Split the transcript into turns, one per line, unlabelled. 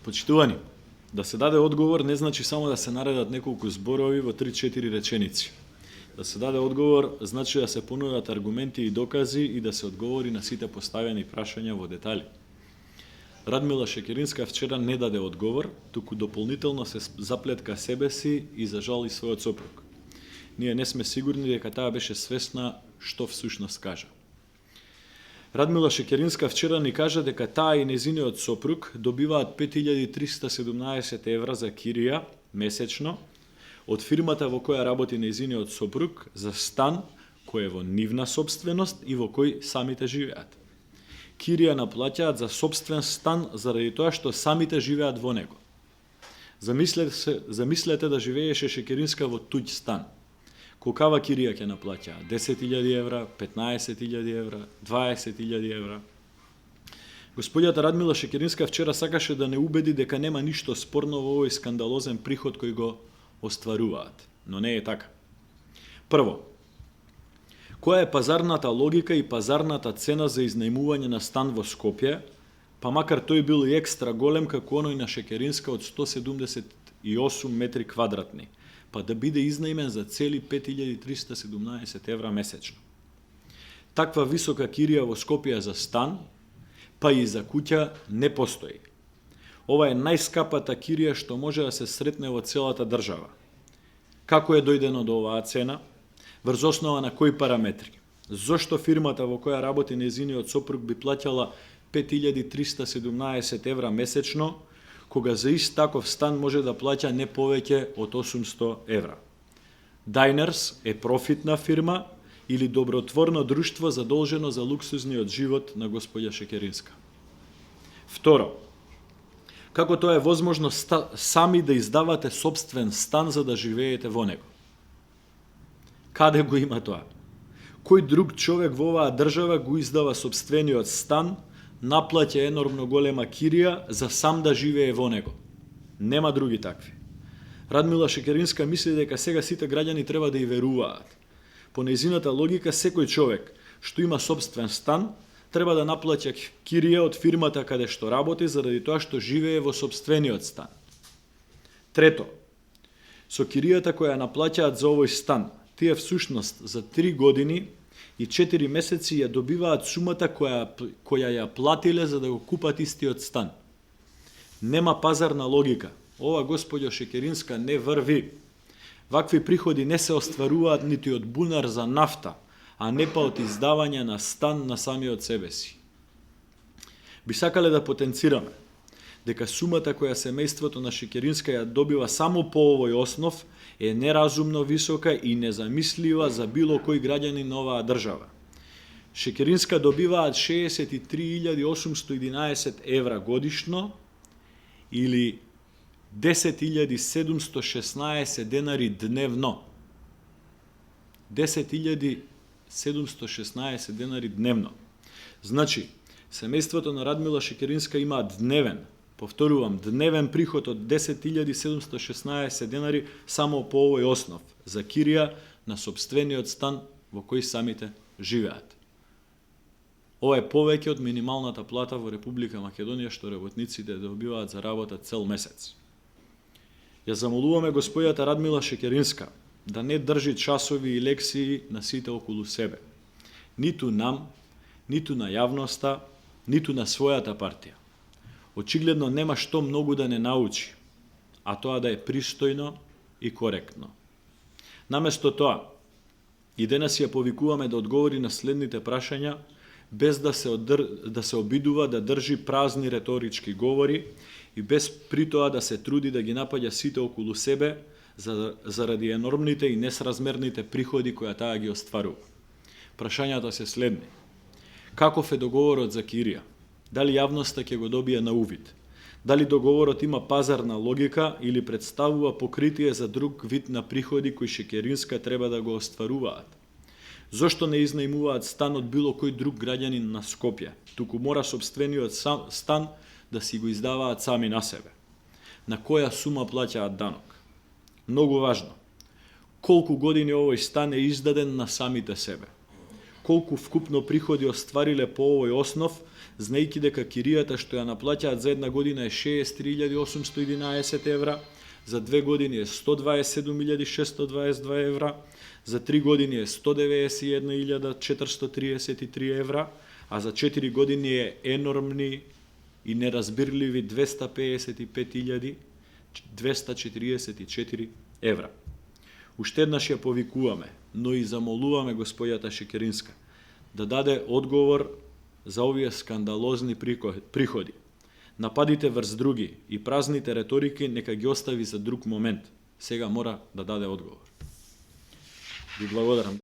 Почитувани, да се даде одговор не значи само да се наредат неколку зборови во 3-4 реченици. Да се даде одговор значи да се понудат аргументи и докази и да се одговори на сите поставени прашања во детали. Радмила Шекеринска вчера не даде одговор, туку дополнително се заплетка себе си и зажали својот сопруг. Ние не сме сигурни дека таа беше свесна што всушност кажа. Радмила Шекеринска вчера ни кажа дека таа и незиниот сопруг добиваат 5317 евра за кирија месечно од фирмата во која работи незиниот сопруг за стан кој е во нивна собственост и во кој самите живеат. Кирија наплаќаат за собствен стан заради тоа што самите живеат во него. Замислете да живееше Шекеринска во туѓ стан. Колкава кирија ќе наплаќа? 10.000 евра, 15.000 евра, 20.000 евра. Господјата Радмила Шекеринска вчера сакаше да не убеди дека нема ништо спорно во овој скандалозен приход кој го остваруваат, но не е така. Прво, која е пазарната логика и пазарната цена за изнајмување на стан во Скопје, па макар тој бил и екстра голем како оној на Шекеринска од 178 метри квадратни, па да биде изнајмен за цели 5317 евра месечно. Таква висока кирија во Скопје за стан, па и за куќа не постои. Ова е најскапата кирија што може да се сретне во целата држава. Како е дојдено до оваа цена? Врз основа на кои параметри? Зошто фирмата во која работи незиниот сопруг би плаќала 5317 евра месечно, кога за ист таков стан може да плаќа не повеќе од 800 евра? Diners е профитна фирма или добротворно друштво задолжено за луксузниот живот на господја Шекеринска? Второ, како тоа е возможно сами да издавате собствен стан за да живеете во него? Каде го има тоа? Кој друг човек во оваа држава го издава собствениот стан, наплаќа енормно голема кирија за сам да живее во него? Нема други такви. Радмила Шекеринска мисли дека сега сите граѓани треба да и веруваат. По нејзината логика, секој човек што има собствен стан треба да наплаќа кирија од фирмата каде што работи заради тоа што живее во собствениот стан. Трето, со киријата која наплаќаат за овој стан, тие всушност за 3 години и 4 месеци ја добиваат сумата која ја платиле за да го купат истиот стан. Нема пазарна логика. Ова господјо Шекеринска не врви. Вакви приходи не се остваруваат нити од бунар за нафта, а не па од издавање на стан на самиот себе си. Би сакале да потенцираме дека сумата која семејството на Шекеринска ја добива само по овој основ е неразумно висока и незамислива за било кој граѓанин на оваа држава. Шекеринска добиваат 63.811 евра годишно или 10.716 денари дневно. 10.716 денари дневно. Значи, семејството на Радмила Шекеринска има дневен, повторувам, дневен приход од 10.716 денари само по овој основ, за кирија на собствениот стан во кој самите живеат. Ова е повеќе од минималната плата во Република Македонија што работниците добиваат за работа цел месец. Ја замолуваме господјата Радмила Шекеринска да не држи часови и лекции на сите околу себе. Ниту нам, ниту на јавноста, ниту на својата партија. Очигледно нема што многу да не научи, а тоа да е пристојно и коректно. Наместо тоа, и денес ја повикуваме да одговори на следните прашања, без да се обидува да држи празни реторички говори и без при тоа да се труди да ги напаѓа сите околу себе заради енормните и несразмерните приходи која таа ги остварува. Прашањата се следни. Каков е договорот за кирија? Дали јавноста ќе го добие на увид? Дали договорот има пазарна логика или представува покритие за друг вид на приходи кои Шекеринска треба да го остваруваат? Зошто не изнајмуваат стан од било кој друг граѓанин на Скопје, туку мора собствениот стан да си го издаваат сами на себе? На која сума плаќаат данок? Многу важно. Колку години овој стан е издаден на самите себе? колку вкупно приходи оствариле по овој основ, знаејќи дека киријата што ја наплаќаат за една година е 63.811 евра, за 2 години е 127.622 евра, за 3 години е 191.433 евра, а за 4 години е енормни и неразбирливи 255.244 евра. Уште еднаш ја повикуваме, но и замолуваме господјата Шекеринска да даде одговор за овие скандалозни приходи. Нападите врз други и празните реторики нека ги остави за друг момент. Сега мора да даде одговор. Ви благодарам.